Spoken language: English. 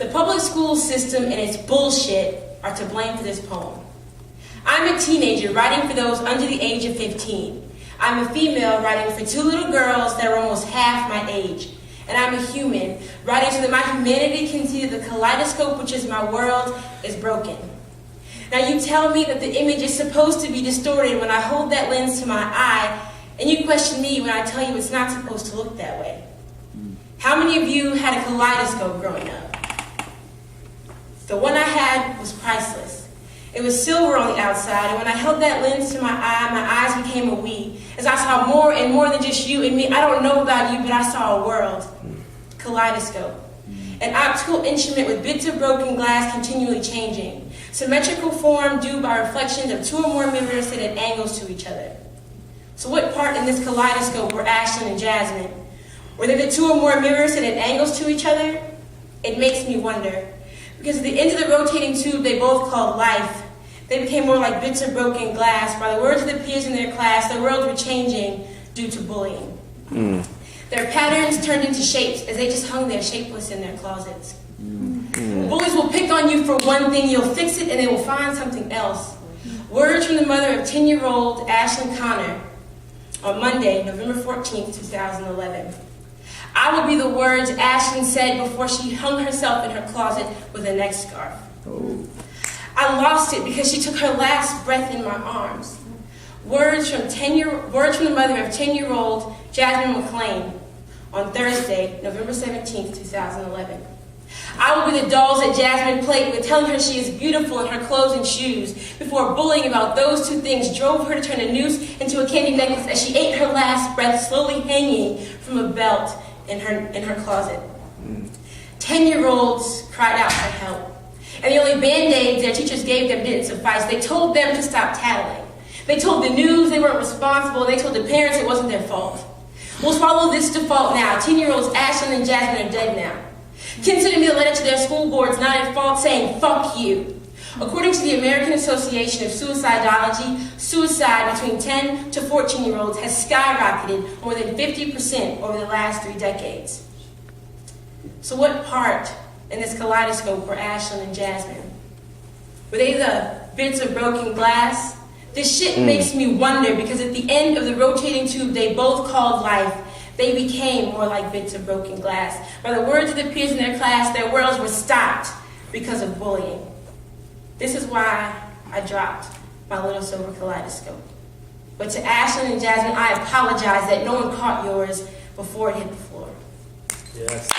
The public school system and its bullshit are to blame for this poem. I'm a teenager writing for those under the age of 15. I'm a female writing for two little girls that are almost half my age. And I'm a human writing so that my humanity can see that the kaleidoscope, which is my world, is broken. Now you tell me that the image is supposed to be distorted when I hold that lens to my eye, and you question me when I tell you it's not supposed to look that way. How many of you had a kaleidoscope growing up? The one I had was priceless. It was silver on the outside, and when I held that lens to my eyes became a we. As I saw more and more than just you and me. I don't know about you, but I saw a world. Kaleidoscope. An optical instrument with bits of broken glass continually changing. Symmetrical form due by reflections of two or more mirrors set at angles to each other. So what part in this kaleidoscope were Ashlyn and Jasmine? Were they the two or more mirrors set at angles to each other? It makes me wonder. Because at the end of the rotating tube they both called life, they became more like bits of broken glass. By the words of the peers in their class, their worlds were changing due to bullying. Their patterns turned into shapes as they just hung there shapeless in their closets. Bullies will pick on you for one thing, you'll fix it, and they will find something else. Words from the mother of 10-year-old Ashlyn Connor on Monday, November 14th, 2011. I will be the words Ashlyn said before she hung herself in her closet with a neck scarf. I lost it because she took her last breath in my arms. Words from the mother of 10-year-old Jasmine McLean on Thursday, November 17th, 2011. I will be the dolls that Jasmine played with, telling her she is beautiful in her clothes and shoes, before bullying about those two things drove her to turn a noose into a candy necklace as she ate her last breath, slowly hanging from a belt in her closet. 10-year-olds cried out for help, and the only Band-Aids their teachers gave them didn't suffice. They told them to stop tattling. They told the news they weren't responsible, and they told the parents it wasn't their fault. We'll swallow this default now. 10-year-olds Ashlyn and Jasmine are dead now. Kids sending me a letter to their school boards not at fault saying, fuck you. According to the American Association of Suicidology, suicide between 10 to 14-year-olds has skyrocketed more than 50% over the last 3 decades. So what part in this kaleidoscope were Ashlyn and Jasmine? Were they the bits of broken glass? This shit makes me wonder, because at the end of the rotating tube they both called life, they became more like bits of broken glass. By the words of the peers in their class, their worlds were stopped because of bullying. This is why I dropped my little silver kaleidoscope. But to Ashlyn and Jasmine, I apologize that no one caught yours before it hit the floor. Yes.